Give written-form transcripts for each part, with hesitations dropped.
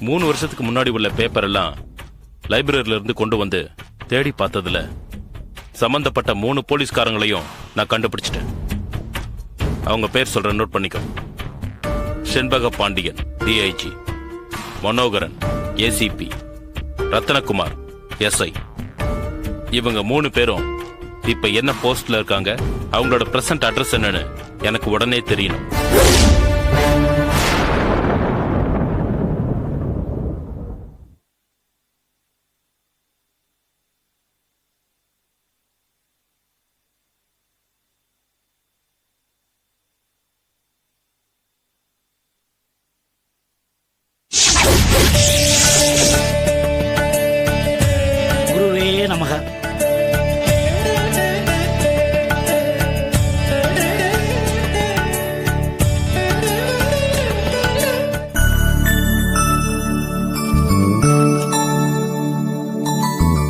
மூணு வருஷத்துக்கு முன்னாடி உள்ள பேப்பர் எல்லாம் லைப்ரரியில இருந்து கொண்டு வந்து தேடி பார்த்ததுல சம்பந்தப்பட்ட 3 போலீஸ்காரங்களையும் நான் கண்டுபிடிச்சிட்டேன். அவங்க பேர் சொல்ற, நோட் பண்ணிக்கோ. Senbaga Pandian DIG, Manoharan ACP, Rathnakumar SI. இவங்க 3 பேரும் இப்ப என்ன போஸ்ட்ல இருக்காங்க, அவங்களோட பிரசன்ட் அட்ரஸ் என்னன்னு எனக்கு உடனே தெரியணும். குருவே நமக.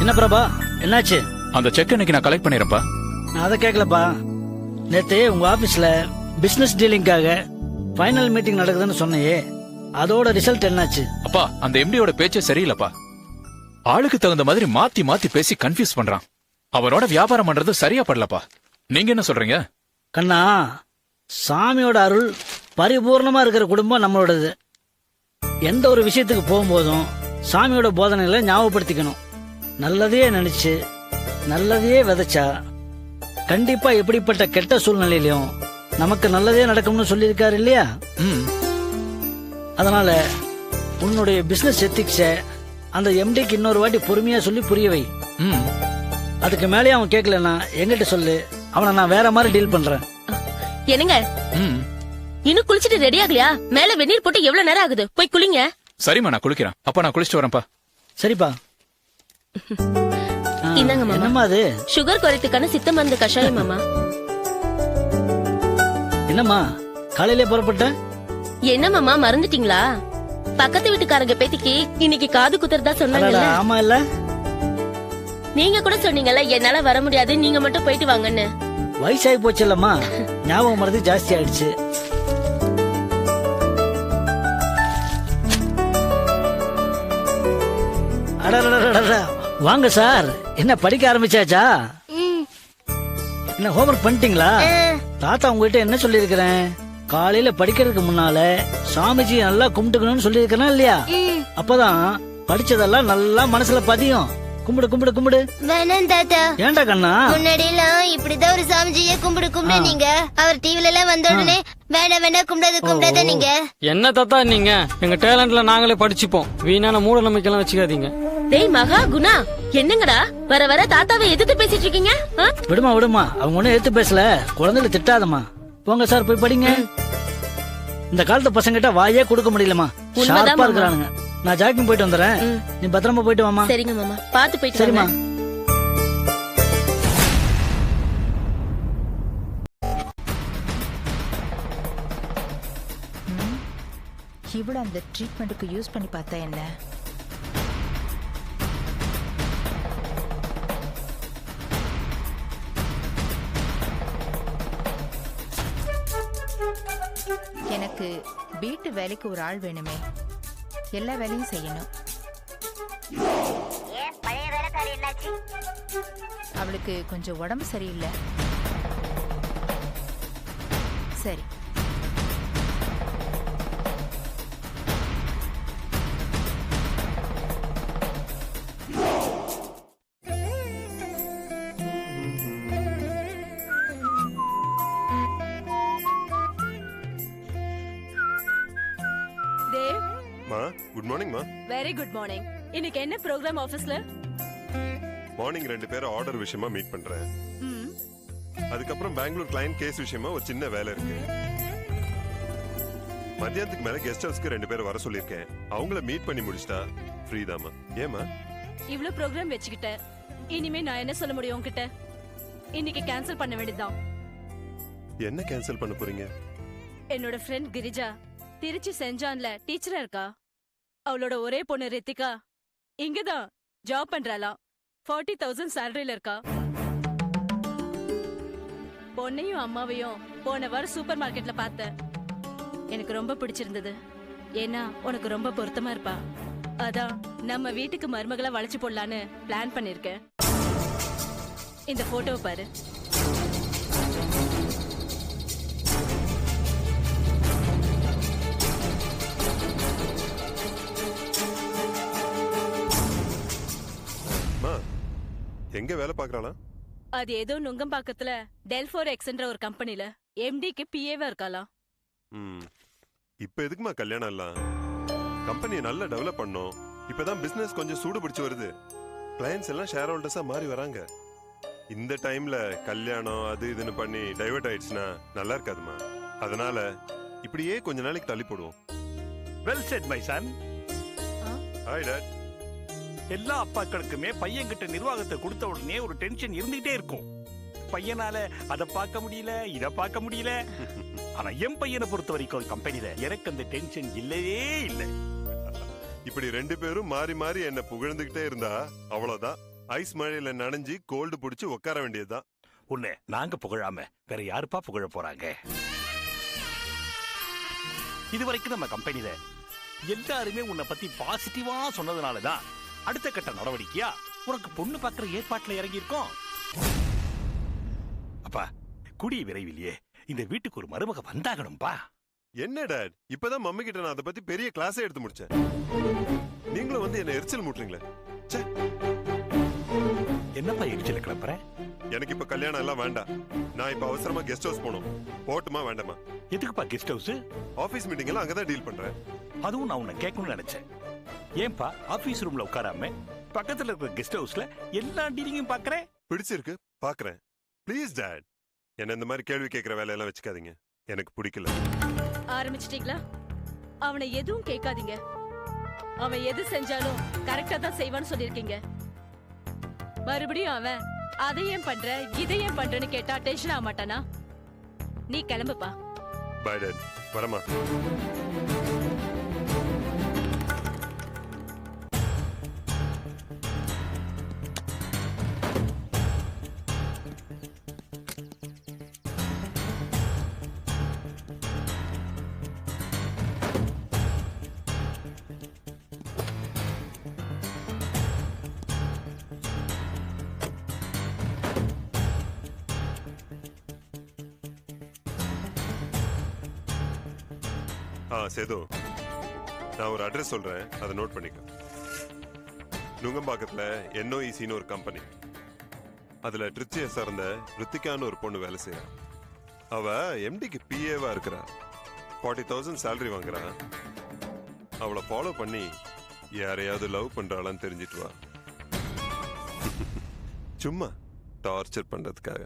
என்ன பிரபா, என்னாச்சு? அந்த செக் இன்னைக்கு நான் கலெக்ட் பண்ணிடுறேன்ப்பா. நான் அதை கேட்கலப்பா. நேத்து உங்க ஆபீஸ்ல பிசினஸ் டீலிங்காக ஃபைனல் மீட்டிங் நடக்குதுன்னு சொன்னையே, அதோட ரிசல்ட் என்னாச்சு? அப்பா, அந்த எம்டியோட பேச்சே சரியில்லப்பா. ஆளுக்கு தகுந்த மாதிரி மாத்தி மாத்தி பேசி கன்ஃபியூஸ் பண்றான். அவனோட வியாபாரம் பண்றது சரியா படலப்பா. நீங்க என்ன சொல்றீங்க? கண்ணா, சாமியோட அருள் பரிபூர்ணமா இருக்கிற குடும்பம் நம்மளோடது. எந்த ஒரு விஷயத்துக்கு போகும்போதும் சாமியோட போதனைகளை ஞாபகப்படுத்திக்கணும். நல்லதையே நினைச்சு நல்லதையே விதைச்சா கண்டிப்பா எப்படிப்பட்ட கெட்ட சூழ்நிலையிலும் நமக்கு நல்லதே நடக்கும்னு சொல்லியிருக்காரு இல்லையா? அதனால உன்னுடைய பிசினஸ் எத்திக்ஸ அந்த எம்டிக்கு இன்னொரு வாட்டி பொறுமையா சொல்லி புரிய வை. அதுக்கு மேலே அவன் கேட்கலன்னா எங்கிட்ட சொல்லு, அவனை நான் வேற மாதிரி டீல் பண்றேன். என்னங்க, இன்னும் குளிச்சிட்டு ரெடி ஆகலையா? மேல வெந்நீர் போட்டு எவ்வளவு நேரம் ஆகுது? போய் குளிங்க. சரிம்மா, நான் குளிக்கிறேன். அப்ப நான் குளிச்சுட்டு வரேன்ப்பா. சரிப்பா. இந்தாங்க மாமா. என்னம்மா அது? சுகர் குறைத்துக்கான சித்த மருந்து கஷாயம் மாமா. என்னம்மா காலையிலே புறப்பட்ட? என்ன மாமா, மறந்துட்டீங்களா? பக்கத்து வீட்டுக்காரங்க பேத்திக்கு இன்னைக்கு காது குத்துறதா சொன்னாங்கல்ல? ஆமா இல்ல, நீங்க கூட சொன்னீங்கல்ல என்னால வர முடியாது, நீங்க மட்டும் போயிட்டு வாங்கன்னு. வயசாகி போச்சு இல்லம்மா, ஞாபகம் மறதி ஜாஸ்தி ஆயிடுச்சு. வாங்க சார், என்ன படிக்க ஆரம்பிச்சாச்சா? என்ன ஹோம்ஒர்க் பண்ணிட்டீங்களா? தாத்தா உங்ககிட்ட என்ன சொல்லிருக்கிறேன்? காலையில படிக்கிறதுக்கு முன்னால சாமிஜி நல்லா கும்பிட்டுக்கணும்னு சொல்லிருக்கிறேன் இல்லையா? அப்பதான் படிச்சதெல்லாம் நல்லா மனசுல பதியும். கும்பிடு கும்பிடு கும்பிடு. வேணாம் தாத்தா. ஏன்டா கண்ணா? முன்னாடி எல்லாம் இப்படிதான் ஒரு சாமிஜிய கும்பிடு கும்பிடு நீங்க. அவர் டிவில எல்லாம் வந்த உடனே வேணா வேணா கும்பிடாத நீங்க. என்ன தாத்தா நீங்க? எங்க டேலண்ட்ல நாங்களே படிச்சுப்போம். வீணான மூட நம்பிக்கைலாம் வச்சுக்காதீங்க. டேய் மகா குணா, என்னங்கடா வர வர தாத்தாவை எதிர்த்து பேசிட்டு இருக்கீங்க? விடுமா விடுமா, அவங்க ஒன்னும் எடுத்து பேசல. குழந்தைல திட்டாதம்மா. போங்க சார், போய் படிங்க. இந்த காலத்து பசங்கிட்ட வாயே கொடுக்க முடியலமா, ஷார்ப்பா இருக்கிறானுங்க. நான் ஜாக்கிங் போயிட்டு வந்துறேன், நீ பத்திரமா போயிட்டு வாமா. சரிங்க மாமா, பாத்து போயிட்டு. சரிமா. இவ்வளவு அந்த ட்ரீட்மெண்ட்டுக்கு யூஸ் பண்ணி பார்த்தா என்ன? எனக்கு வீட்டு வேலைக்கு ஒரு ஆள் வேணுமே, எல்லா வேலையும் செய்யணும். அவளுக்கு கொஞ்சம் உடம்பு சரியில்லை. சரி, குட் மார்னிங் மா. Very good morning. இன்னைக்கு என்ன ப்ரோக்ராம் ஆபீஸ்ல? மார்னிங் 2 பேரும் ஆர்டர் விஷயமா மீட் பண்றேன். அதுக்கப்புறம் பெங்களூர் கிளையன்ட் கேஸ் விஷயமா ஒரு சின்ன வேலை இருக்கு. மத்தியானத்துக்கு மேல கெஸ்ட் ஹவுஸ்க்கு 2 பேர் வர சொல்லிருக்கேன். அவங்கள மீட் பண்ணி முடிச்சிட்டா ஃப்ரீ தாமா. ஏமா இவ்ளோ ப்ரோக்ராம் வச்சுக்கிட்டேன், இனிமே நான் என்ன சொல்ல முடியும் உன்கிட்ட? இன்னைக்கு கேன்சல் பண்ண வேண்டியதுதான். என்ன கேன்சல் பண்ண போறீங்க? என்னோட ஃப்ரெண்ட் கிரிஜா திருச்சி சென்ட் ஜான்ல டீச்சரா இருக்கா. அவளோட ஒரே பொண்ணு ரித்திகா இங்கதான் ஜாப் பண்றாளாம். 40,000 சேலரியில இருக்கா. பொண்ணையும் அம்மாவையும் போன வாரம் சூப்பர் மார்க்கெட்ல பார்த்தேன். எனக்கு ரொம்ப பிடிச்சிருந்தது. ஏன்னா உனக்கு ரொம்ப பொருத்தமா இருப்பா. அதான் நம்ம வீட்டுக்கு மருமகளா வளைச்சு போடலான்னு பிளான் பண்ணிருக்கேன். இந்த போட்டோவை பாரு. எங்க வேலை பாக்குறாளா? அது ஏதோ நுங்கம்பாக்கத்துல டெல்ஃபோர் எக்ஸ்ன்ற ஒரு கம்பெனில எம்டிக்கு பிஏவா இருக்காளாம். இப்ப எதுக்குமா கல்யாணம் எல்லாம்? கம்பெனியை நல்லா டெவலப் பண்ணோம். இப்பதான் பிசினஸ் கொஞ்சம் சூடு பிடிச்சு வருது. கிளையன்ஸ் எல்லாம் ஷேர் ஹோல்டர்ஸா மாறி வராங்க. இந்த டைம்ல கல்யாணம் அது இதுன்னு பண்ணி டைவர்ட் ஆயிடுச்சுன்னா நல்லா இருக்காதுமா. அதனால இப்படியே கொஞ்ச நாளைக்கு தள்ளி போடுவோம். Well set my son. Hi dad. எல்லா அப்பாக்களுக்குமே பையன் கிட்ட நிர்வாகத்தை கொடுத்த உடனே ஒரு டென்ஷன் இருந்துகிட்டே இருக்கும். பையனால அதை பார்க்க முடியல, இத பார்க்க முடியல. ஆனா என் பையனை பொறுத்த வரைக்கும் கம்பெனில எனக்கு அந்த டென்ஷன் இல்லவே இல்லை. இப்படி 2 பேரும் மாறி மாறி என்ன புகழ்ந்துகிட்டே இருந்தா அவ்வளவுதான். ஐஸ் மழையில நனைஞ்சு கோல்டு புடிச்சு உட்கார வேண்டியதுதான். உன்னை நாங்க புகழாம வேற யாருப்பா புகழ போறாங்க? இதுவரைக்கும் நம்ம கம்பெனில எல்லாருமே உன்னை பத்தி பாசிட்டிவா சொன்னதுனாலதான் அடுத்த கட்ட நடவடிக்கையா உனக்கு பொண்ணு பாக்குற ஏற்பாட்டுல இறங்கி இருக்கோம். அப்பா கூடிய விரைவிலேயே இந்த வீட்டுக்கு ஒரு மருமக வந்தாகணும்பா. என்ன டாட், இப்பதான் மம்மி கிட்ட நான் அதை பத்தி பெரிய கிளாஸே எடுத்து முடிச்சேன். நீங்களும் வந்து என்ன எரிச்சல் மூட்டுறீங்களே. என்னப்பா எரிச்சல கிளப்புற? எனக்கு இப்ப கல்யாணம் எல்லாம் வேண்டாம். நான் இப்ப அவசரமா கெஸ்ட் ஹவுஸ் போகணும். போட்டுமா வேண்டாமா? எதுக்குப்பா கெஸ்ட் ஹவுஸ்? ஆபீஸ் மீட்டிங் எல்லாம் அங்கதான் டீல் பண்றேன். அதுவும் நான் உன்னை கேட்கணும்னு நினைச்சேன். ஏன்பா ஆபீஸ் ரூம்ல உட்காராம பக்கத்துல இருக்கிற கெஸ்ட் ஹவுஸ்ல எல்லா டீலிங்கும் பாக்குறேன்? பிடிச்சிருக்கு, பாக்குறேன். ப்ளீஸ் டாட், என்ன இந்த மாதிரி கேள்வி கேட்கிற வேலையெல்லாம் வச்சுக்காதீங்க. எனக்கு பிடிக்கல. ஆரம்பிச்சிட்டீங்களா? அவனை எதுவும் கேட்காதீங்க. அவன் எது செஞ்சாலும் கரெக்டா தான் செய்வான்னு சொல்லிருக்கீங்க. மறுபடியும் அவன் அதை ஏன் பண்ற இதை ஏன் பண்றன்னு கேட்டா டென்ஷன் ஆக மாட்டானா? நீ கிளம்புப்பா. பை டாட், வரமா. சேது, நான் ஒரு அட்ரஸ் சொல்றேன், அதை நோட் பண்ணிக்க. நுங்கம்பாக்கத்துல NOECன்னு ஒரு கம்பெனி. அதுல ட்ரிச்சியை சார்ந்த ரித்திகான்னு ஒரு பொண்ணு வேலை செய்யறா. அவ MDக்கு PAவா இருக்கிறா. 40,000 சேலரி வாங்குறா. அவளை ஃபாலோ பண்ணி யாரையாவது லவ் பண்றாளான்னு தெரிஞ்சிட்டு வா. சும்மா டார்ச்சர் பண்றதுக்காக.